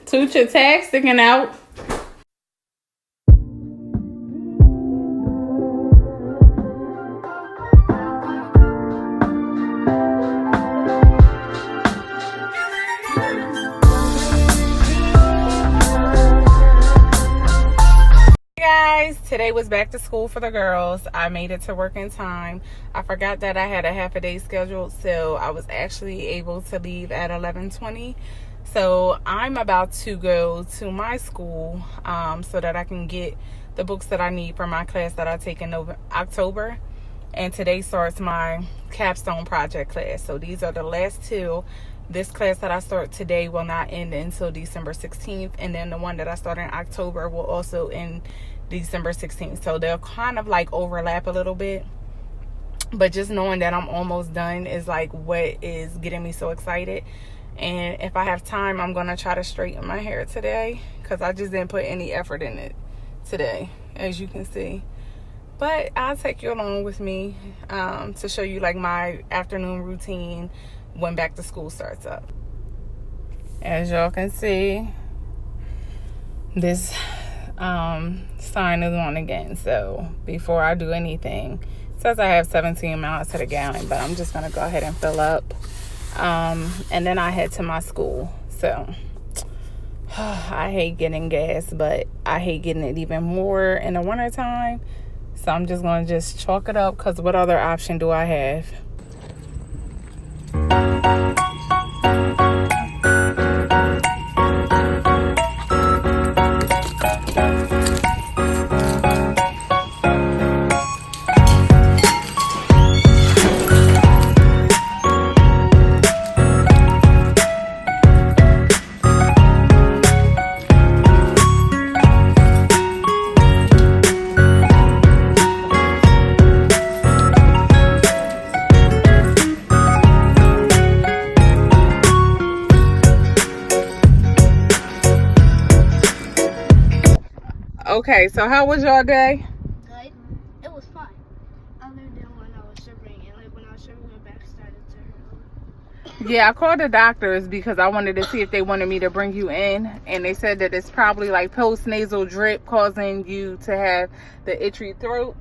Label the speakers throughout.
Speaker 1: Toot your tag sticking out. Today was back to school for the girls. I made it to work in time. I forgot that I had a half a day scheduled, so I was actually able to leave at 11:20. So I'm about to go to my school so that I can get the books that I need for my class that I take in October. And today starts my capstone project class. So these are the last two. This class that I start today will not end until December 16th. And then the one that I start in October will also end December 16th. So they'll kind of like overlap a little bit. But just knowing that I'm almost done is like what is getting me so excited. And if I have time, I'm going to try to straighten my hair today, because I just didn't put any effort in it today, as you can see. But I'll take you along with me to show you like my afternoon routine when back to school starts up. As y'all can see, this sign is on again. So before I do anything, it says I have 17 miles to the gallon, but I'm just gonna go ahead and fill up and then I head to my school. So I hate getting gas, but I hate getting it even more in the wintertime. So I'm just gonna just chalk it up, because what other option do I have? Okay, so how was your day?
Speaker 2: Good. It was fun. Other than when I was shivering, and like when I was shivering, my back started to hurt.
Speaker 1: Yeah, I called the doctors because I wanted to see if they wanted me to bring you in, and they said that it's probably like post-nasal drip causing you to have the itchy throat,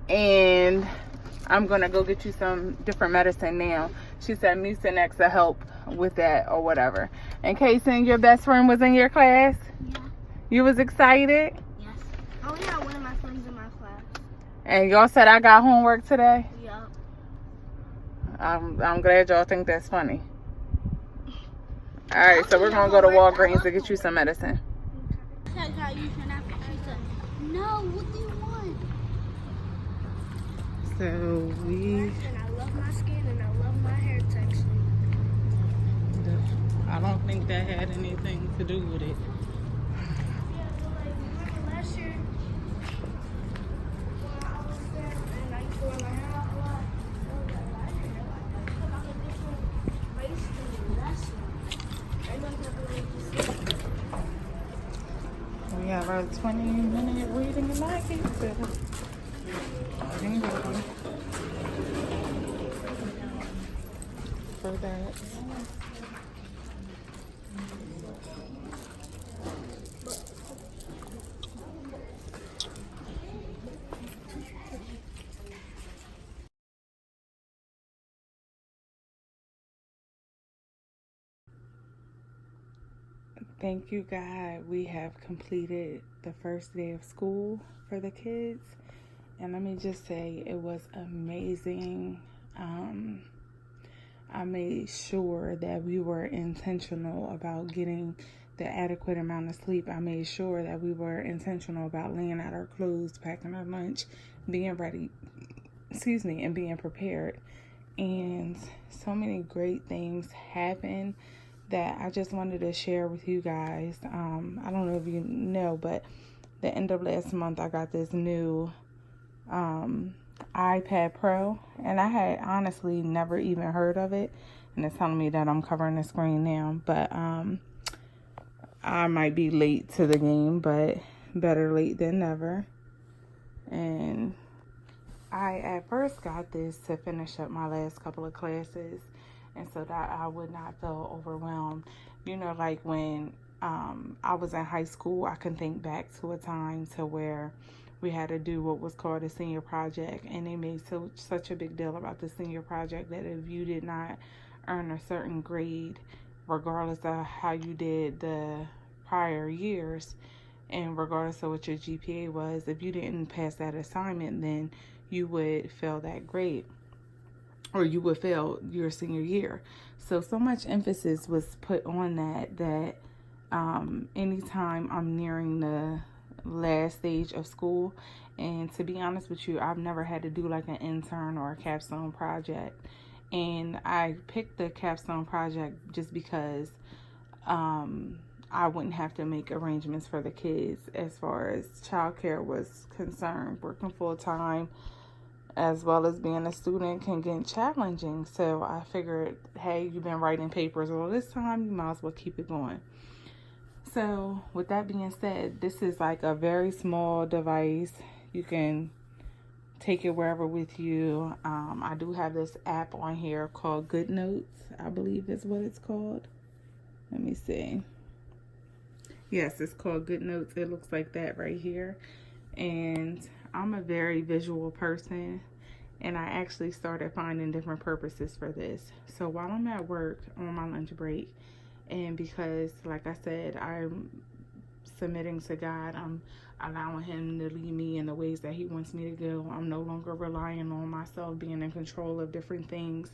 Speaker 1: and I'm gonna go get you some different medicine now. She said Mucinex will help with that or whatever. And Kason, your best friend was in your class?
Speaker 2: Yeah.
Speaker 1: You was excited?
Speaker 2: Yes. I only had one of my friends in my class.
Speaker 1: And y'all said I got homework today?
Speaker 2: Yup.
Speaker 1: I'm glad y'all think that's funny. All right, so we're gonna go to Walgreens to get you some medicine.
Speaker 2: She said, no, what do you want?
Speaker 1: So
Speaker 2: I love my skin and I love my hair texture.
Speaker 1: I don't think that had anything to do with it.
Speaker 2: Yeah, but like, remember last year when I was there and I used to wear my hair out a lot? It was like, why is your hair like that? Because I'm a different race than you. That's why. I don't have to really just
Speaker 1: We have a 20-minute waiting line for that. Thank you, God. We have completed the first day of school for the kids. And let me just say, it was amazing. I made sure that we were intentional about getting the adequate amount of sleep. I made sure that we were intentional about laying out our clothes, packing our lunch, being ready, and being prepared. And so many great things happened that I just wanted to share with you guys. I don't know if you know, but the end of last month, I got this new iPad Pro, and I had honestly never even heard of it, and it's telling me that I'm covering the screen now, but I might be late to the game, but better late than never. And I at first got this to finish up my last couple of classes, and so that I would not feel overwhelmed. You know, like when I was in high school, I can think back to a time to where we had to do what was called a senior project, and they made such a big deal about the senior project that if you did not earn a certain grade, regardless of how you did the prior years, and regardless of what your GPA was, if you didn't pass that assignment, then you would fail that grade, or you would fail your senior year. So much emphasis was put on that anytime I'm nearing the last stage of school, and to be honest with you, I've never had to do like an intern or a capstone project. And I picked the capstone project just because I wouldn't have to make arrangements for the kids as far as childcare was concerned. Working full time as well as being a student can get challenging. So I figured, hey, you've been writing papers all this time, you might as well keep it going. So with that being said, this is like a very small device. You can take it wherever with you. I do have this app on here called Good Notes, I believe is what it's called. Let me see. Yes, it's called Good Notes. It looks like that right here. And I'm a very visual person, and I actually started finding different purposes for this. So while I'm at work on my lunch break, and because, like I said, I'm submitting to God, I'm allowing Him to lead me in the ways that He wants me to go. I'm no longer relying on myself being in control of different things.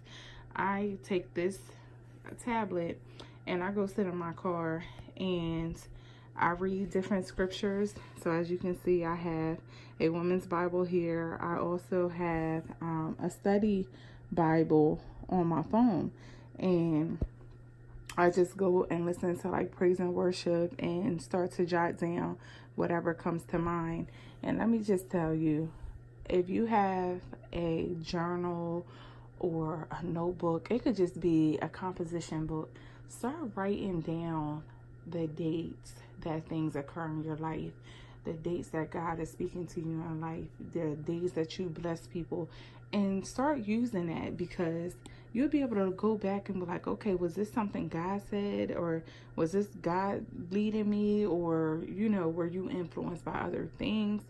Speaker 1: I take this tablet and I go sit in my car and I read different scriptures. So as you can see, I have a woman's Bible here. I also have a study Bible on my phone, and I just go and listen to like praise and worship and start to jot down whatever comes to mind. And let me just tell you, if you have a journal or a notebook, it could just be a composition book, start writing down the dates that things occur in your life, the dates that God is speaking to you in life, the days that you bless people, and start using that, because you'll be able to go back and be like, okay, was this something God said, or was this God leading me, or were you influenced by other things?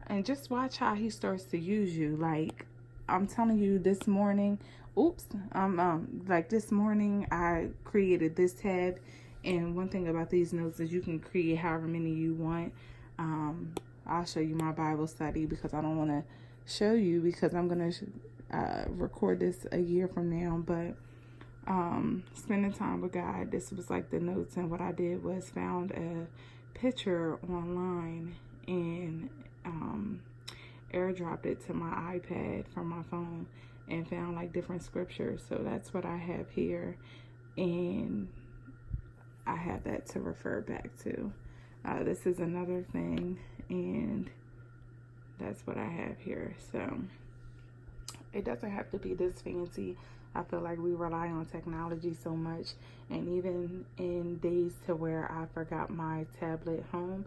Speaker 1: And just watch how He starts to use you. Like, I'm telling you, this morning, like this morning I created this tab. And one thing about these notes is you can create however many you want. I'll show you my Bible study, because I don't want to show you, because I'm going to record this a year from now. But spending time with God, this was like the notes. And what I did was found a picture online and airdropped it to my iPad from my phone and found like different scriptures. So that's what I have here. And I have that to refer back to. This is another thing, and that's what I have here. So it doesn't have to be this fancy. I feel like we rely on technology so much, and even in days to where I forgot my tablet home,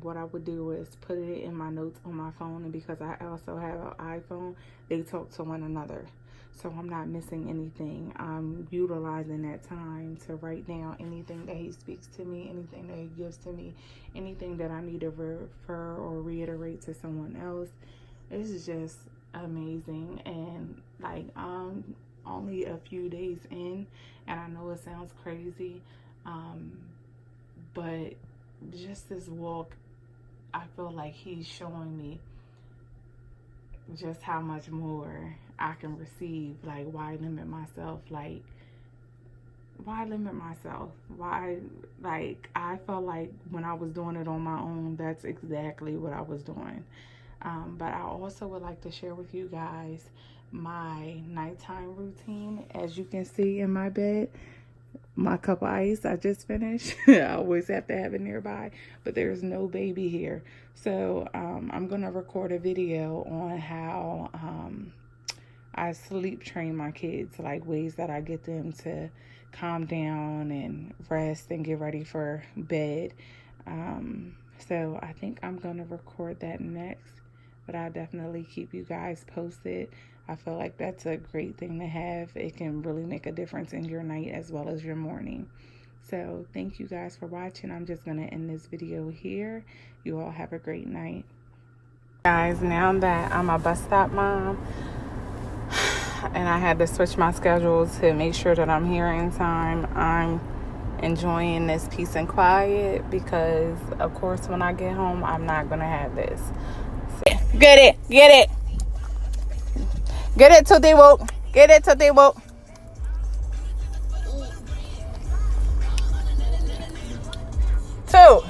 Speaker 1: what I would do is put it in my notes on my phone, and because I also have an iPhone, they talk to one another. So I'm not missing anything. I'm utilizing that time to write down anything that He speaks to me, anything that He gives to me, anything that I need to refer or reiterate to someone else. This is just amazing. And like, I'm only a few days in, and I know it sounds crazy, but just this walk, I feel like He's showing me just how much more I can receive. Like, why limit myself? Like, why limit myself? Why, like, I felt like when I was doing it on my own, that's exactly what I was doing. But I also would like to share with you guys my nighttime routine. As you can see in my bed, my cup of ice I just finished. I always have to have it nearby, but there's no baby here. So I'm going to record a video on how I sleep train my kids, like ways that I get them to calm down and rest and get ready for bed. So I think I'm going to record that next, but I'll definitely keep you guys posted. I feel like that's a great thing to have. It can really make a difference in your night as well as your morning. So thank you guys for watching. I'm just gonna end this video here. You all have a great night. Guys, now that I'm a bus stop mom and I had to switch my schedule to make sure that I'm here in time, I'm enjoying this peace and quiet because of course when I get home I'm not gonna have this. So, get it till they woke. Get it till they woke. Two.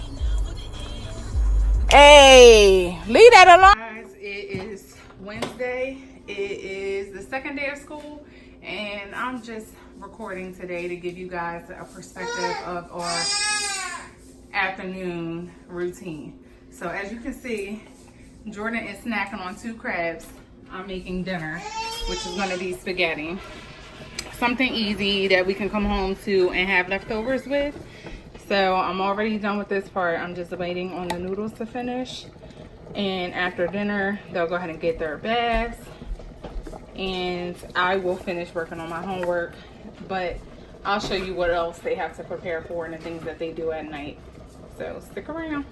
Speaker 1: Hey, leave that alone. Guys, it is Wednesday. It is the second day of school, and I'm just recording today to give you guys a perspective of our afternoon routine. So as you can see, Jordan is snacking on 2 crabs. I'm making dinner, which is going to be spaghetti. Something easy that we can come home to and have leftovers with. So I'm already done with this part. I'm just waiting on the noodles to finish. And after dinner, they'll go ahead and get their baths. And I will finish working on my homework. But I'll show you what else they have to prepare for and the things that they do at night. So stick around.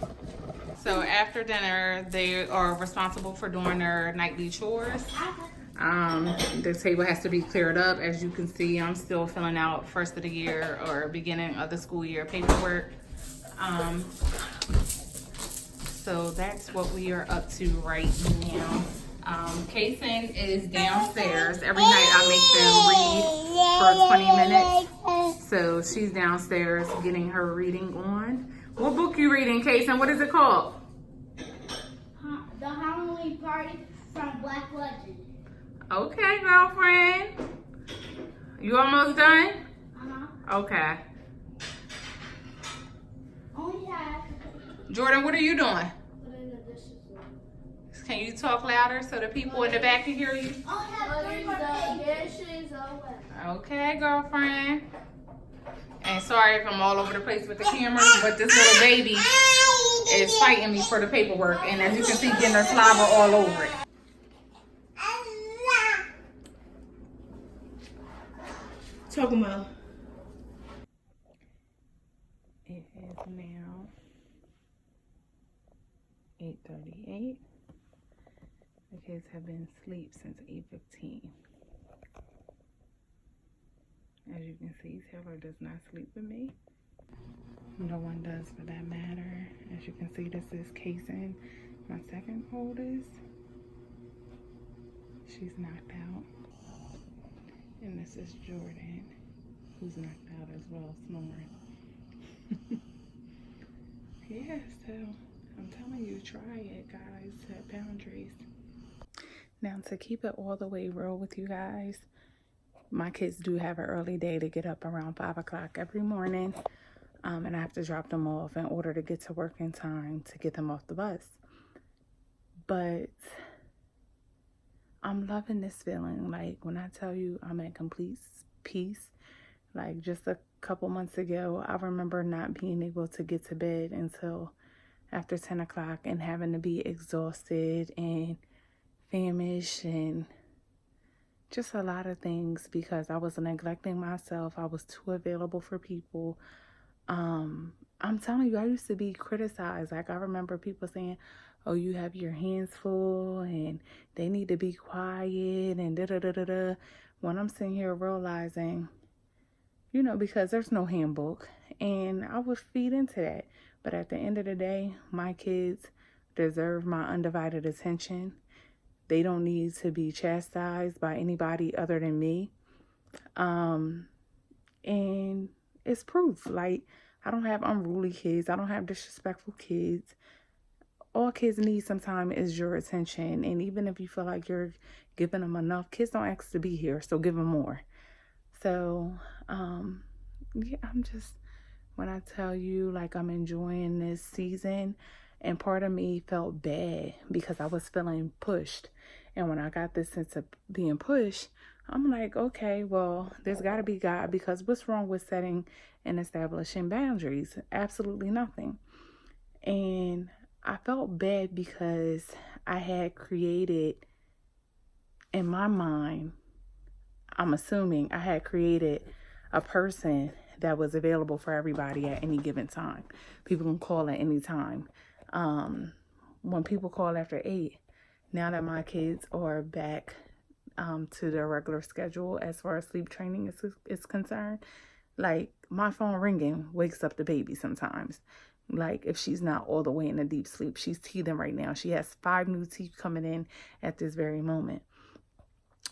Speaker 1: So after dinner, they are responsible for doing their nightly chores. The table has to be cleared up. As you can see, I'm still filling out first of the year or beginning of the school year paperwork. So that's what we are up to right now. Kason is downstairs. Every night I make them read for 20 minutes. So she's downstairs getting her reading on. What book you reading, Kason? What is it called?
Speaker 2: The Halloween Party from Black Legend.
Speaker 1: Okay, girlfriend. You almost done? Okay.
Speaker 2: Only half.
Speaker 1: Jordan, what are you doing?
Speaker 2: Putting the dishes away.
Speaker 1: Can you talk louder so the people in the back can hear you?
Speaker 2: Only have 3 more dishes away.
Speaker 1: Okay, girlfriend. And sorry if I'm all over the place with the camera, but this little baby is fighting me for the paperwork. And as you can see, getting her slobber all over it.
Speaker 2: Talking about.
Speaker 1: It is now 8:38. The kids have been asleep since 8:15. As you can see, Taylor does not sleep with me. No one does for that matter. As you can see, this is Kason, my second oldest. She's knocked out. And this is Jordan, who's knocked out as well, snoring. Yeah, so I'm telling you, try it, guys. Set boundaries. Now, to keep it all the way real with you guys, my kids do have an early day to get up around 5 o'clock every morning. And I have to drop them off in order to get to work in time to get them off the bus. But I'm loving this feeling. Like, when I tell you I'm at complete peace, like just a couple months ago, I remember not being able to get to bed until after 10 o'clock and having to be exhausted and famished and just a lot of things because I was neglecting myself. I was too available for people. I'm telling you, I used to be criticized. Like, I remember people saying, oh, you have your hands full and they need to be quiet and da-da-da-da-da. When I'm sitting here realizing, you know, because there's no handbook, and I would feed into that. But at the end of the day, my kids deserve my undivided attention. They don't need to be chastised by anybody other than me. And it's proof. Like, I don't have unruly kids. I don't have disrespectful kids. All kids need sometimes is your attention. And even if you feel like you're giving them enough, kids don't ask to be here, so give them more. So, yeah, I'm just, when I tell you, like, I'm enjoying this season, and part of me felt bad because I was feeling pushed. And when I got this sense of being pushed, I'm like, okay, well, there's got to be God, because what's wrong with setting and establishing boundaries? Absolutely nothing. And I felt bad because I had created, in my mind, I'm assuming I had created a person that was available for everybody at any given time. People can call at any time. When people call after 8, now that my kids are back to their regular schedule as far as sleep training is concerned, like my phone ringing wakes up the baby sometimes. Like if she's not all the way in a deep sleep, she's teething right now. She has 5 new teeth coming in at this very moment.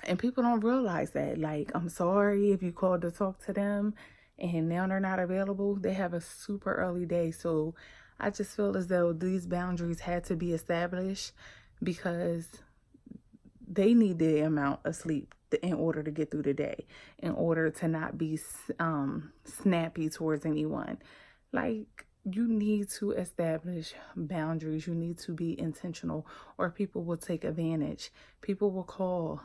Speaker 1: And people don't realize that. Like, I'm sorry if you called to talk to them and now they're not available. They have a super early day. So I just feel as though these boundaries had to be established because they need the amount of sleep in order to get through the day, in order to not be snappy towards anyone. Like, you need to establish boundaries. You need to be intentional, or people will take advantage. People will call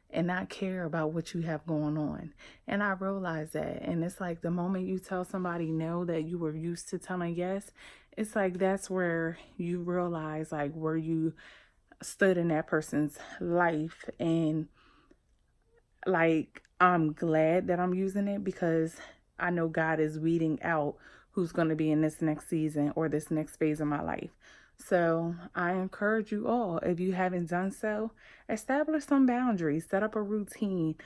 Speaker 1: and not care about what you have going on. And I realize that. And it's like the moment you tell somebody no that you were used to telling yes, it's like that's where you realize like where you stood in that person's life. And like, I'm glad that I'm using it because I know God is weeding out who's going to be in this next season or this next phase of my life. So I encourage you all, if you haven't done so, establish some boundaries, set up a routine.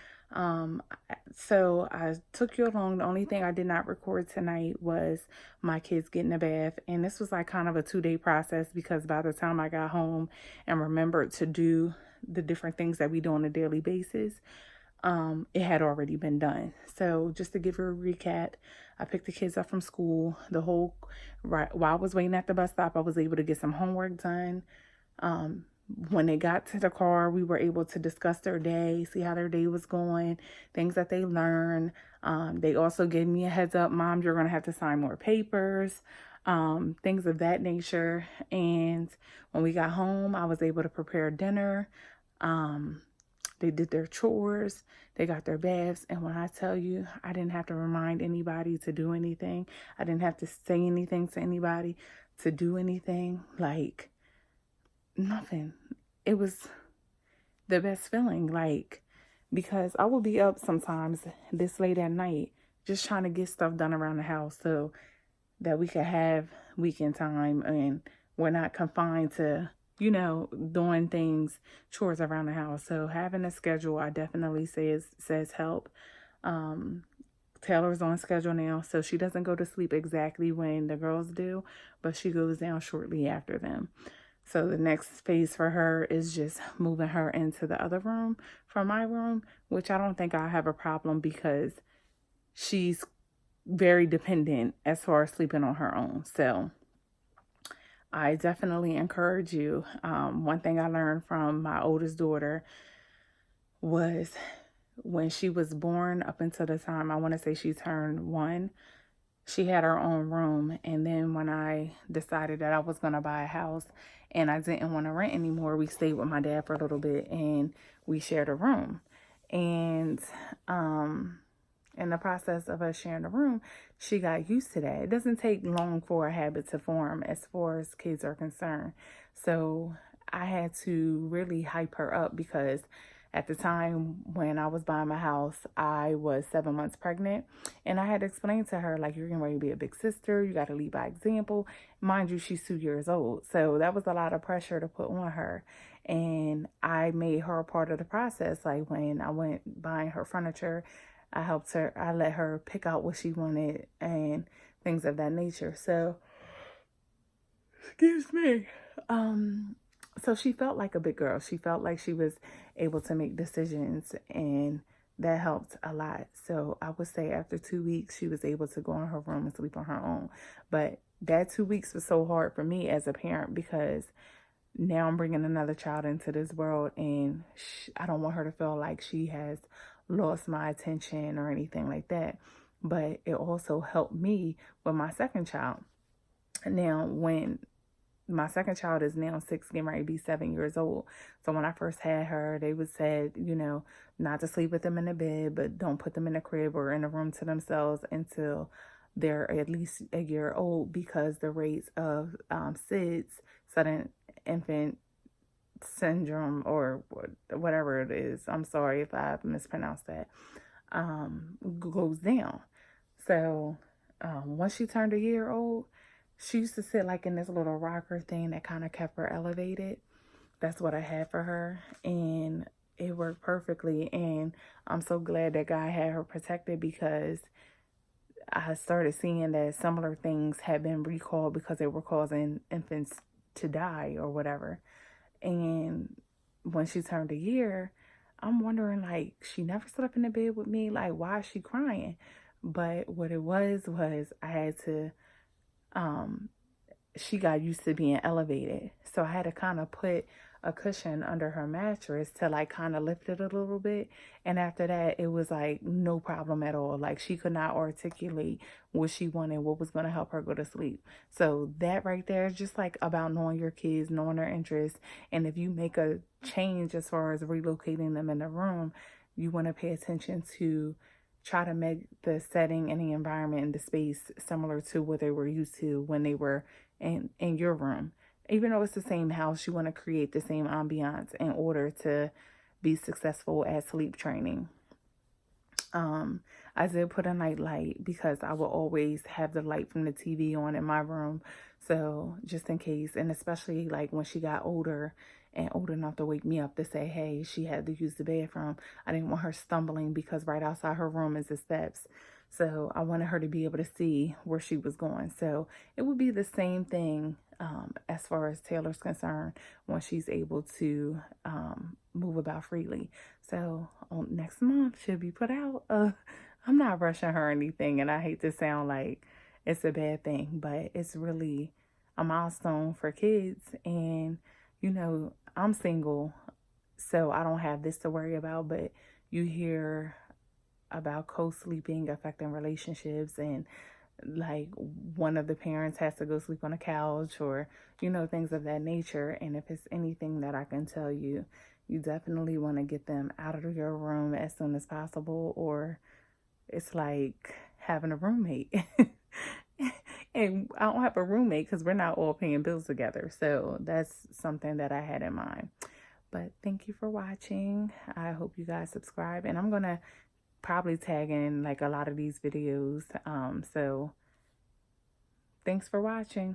Speaker 1: So I took you along. The only thing I did not record tonight was my kids getting a bath. And this was like kind of a 2-day process because by the time I got home and remembered to do the different things that we do on a daily basis, it had already been done. So just to give you a recap, I picked the kids up from school. While I was waiting at the bus stop, I was able to get some homework done. When they got to the car, we were able to discuss their day, see how their day was going, things that they learned. They also gave me a heads up, Mom, you're going to have to sign more papers, things of that nature. And when we got home, I was able to prepare dinner. They did their chores, they got their baths, and when I tell you, I didn't have to remind anybody to do anything. I didn't have to say anything to anybody to do anything, like nothing. It was the best feeling, like, because I would be up sometimes this late at night just trying to get stuff done around the house so that we could have weekend time and we're not confined to doing chores around the house. So having a schedule, I definitely says help. Taylor's on schedule now, so she doesn't go to sleep exactly when the girls do, but she goes down shortly after them. So the next phase for her is just moving her into the other room from my room, which I don't think I'll have a problem because she's very dependent as far as sleeping on her own. So I definitely encourage you. One thing I learned from my oldest daughter was when she was born up until the time I want to say she turned 1, she had her own room. And then when I decided that I was going to buy a house and I didn't want to rent anymore, we stayed with my dad for a little bit and we shared a room. And in the process of us sharing a room, she got used to that. It doesn't take long for a habit to form as far as kids are concerned. So I had to really hype her up because at the time when I was buying my house, I was 7 months pregnant. And I had to explain to her, like, you're getting ready to be a big sister. You got to lead by example. Mind you, she's 2 years old. So that was a lot of pressure to put on her. And I made her a part of the process. Like when I went buying her furniture, I helped her. I let her pick out what she wanted and things of that nature. So, excuse me. So she felt like a big girl. She felt like she was able to make decisions, and that helped a lot. So I would say after 2 weeks, she was able to go in her room and sleep on her own. But that 2 weeks was so hard for me as a parent because now I'm bringing another child into this world, and I don't want her to feel like she has lost my attention or anything like that. But it also helped me with my second child. Now, when my second child is now 6, getting ready to be 7 years old. So when I first had her, they would said, not to sleep with them in the bed, but don't put them in the crib or in a room to themselves until they're at least a year old, because the rates of SIDS, sudden infant syndrome, or whatever it is, I'm sorry if I mispronounced that, goes down. So once she turned a year old, she used to sit like in this little rocker thing that kind of kept her elevated. That's what I had for her. And it worked perfectly. And I'm so glad that God had her protected, because I started seeing that similar things had been recalled because they were causing infants to die or whatever. And when she turned a year, I'm wondering, like, she never slept in the bed with me. Like, why is she crying? But what it was I had to, she got used to being elevated. So I had to kind of put a cushion under her mattress to like kind of lift it a little bit. And after that, it was like no problem at all. Like, she could not articulate what she wanted, what was going to help her go to sleep. So that right there is just like about knowing your kids, knowing their interests. And if you make a change as far as relocating them in the room, you want to pay attention to try to make the setting and the environment and the space similar to what they were used to when they were in your room. Even though it's the same house, you want to create the same ambiance in order to be successful at sleep training. I did put a night light because I will always have the light from the TV on in my room. So just in case, and especially like when she got older and old enough to wake me up to say, hey, she had to use the bathroom, I didn't want her stumbling because right outside her room is the steps. So I wanted her to be able to see where she was going. So it would be the same thing as far as Taylor's concerned when she's able to move about freely. So next month she'll be put out. I'm not rushing her or anything, and I hate to sound like it's a bad thing, but it's really a milestone for kids. And you know, I'm single, so I don't have this to worry about. But you hear about co-sleeping affecting relationships, and like one of the parents has to go sleep on a couch, or you know, things of that nature. And if it's anything that I can tell you, you definitely want to get them out of your room as soon as possible, or it's like having a roommate. And I don't have a roommate because we're not all paying bills together. So that's something that I had in mind. But thank you for watching. I hope you guys subscribe, and I'm going to probably tag in like a lot of these videos. So thanks for watching.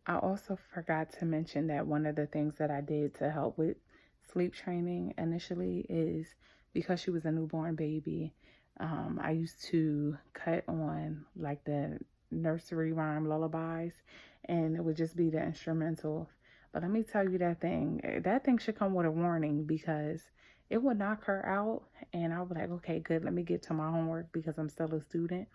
Speaker 1: I also forgot to mention that one of the things that I did to help with sleep training initially is because she was a newborn baby, I used to cut on like the nursery rhyme lullabies, and it would just be the instrumental. But let me tell you, that thing should come with a warning, because it would knock her out. And I was like, okay, good, let me get to my homework because I'm still a student.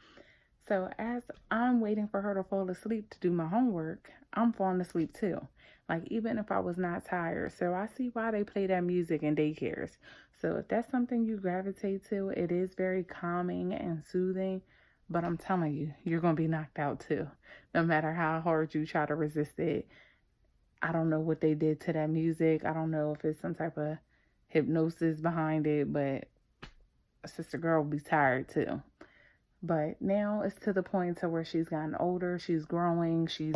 Speaker 1: So as I'm waiting for her to fall asleep to do my homework, I'm falling asleep too. Like, even if I was not tired. So I see why they play that music in daycares. So if that's something you gravitate to, it is very calming and soothing. But I'm telling you, you're going to be knocked out too. No matter how hard you try to resist it. I don't know what they did to that music. I don't know if it's some type of hypnosis behind it, but a sister girl will be tired too. But now it's to the point to where she's gotten older, she's growing, she's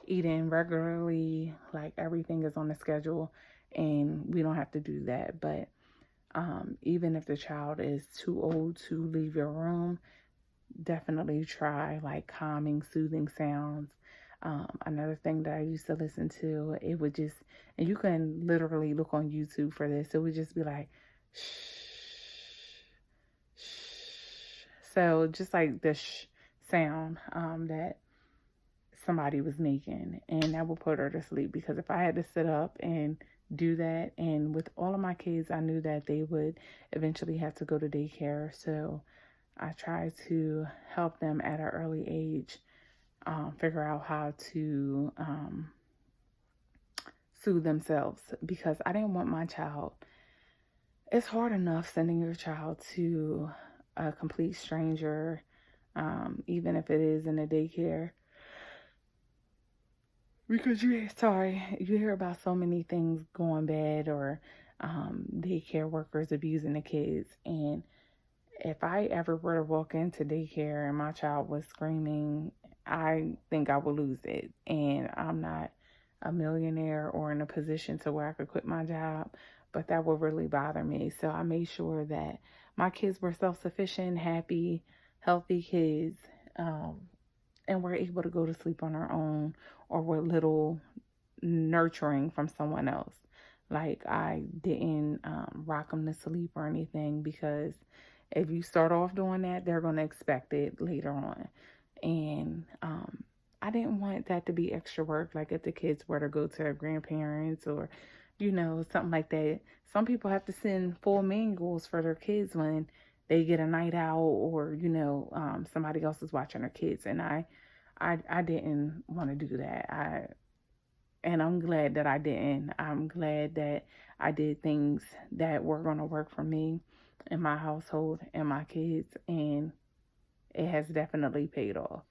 Speaker 1: eating regularly, like everything is on the schedule, and we don't have to do that. But even if the child is too old to leave your room, definitely try like calming, soothing sounds. Another thing that I used to listen to, it would just, and you can literally look on YouTube for this, it would just be like, shh. So just like the sound that somebody was making, and that would put her to sleep. Because if I had to sit up and do that, and with all of my kids, I knew that they would eventually have to go to daycare. So I tried to help them at an early age figure out how to soothe themselves, because I didn't want my child. It's hard enough sending your child to a complete stranger, even if it is in a daycare, because you hear about so many things going bad, or daycare workers abusing the kids. And if I ever were to walk into daycare and my child was screaming, I think I would lose it. And I'm not a millionaire or in a position to where I could quit my job, but that would really bother me. So I made sure that my kids were self-sufficient, happy, healthy kids, and were able to go to sleep on their own or with little nurturing from someone else. Like I didn't rock them to sleep or anything, because if you start off doing that, they're going to expect it later on. And I didn't want that to be extra work, like if the kids were to go to their grandparents or, something like that. Some people have to send full manuals for their kids when they get a night out, or, somebody else is watching their kids. And I didn't want to do that. And I'm glad that I didn't. I'm glad that I did things that were going to work for me and my household and my kids. And it has definitely paid off.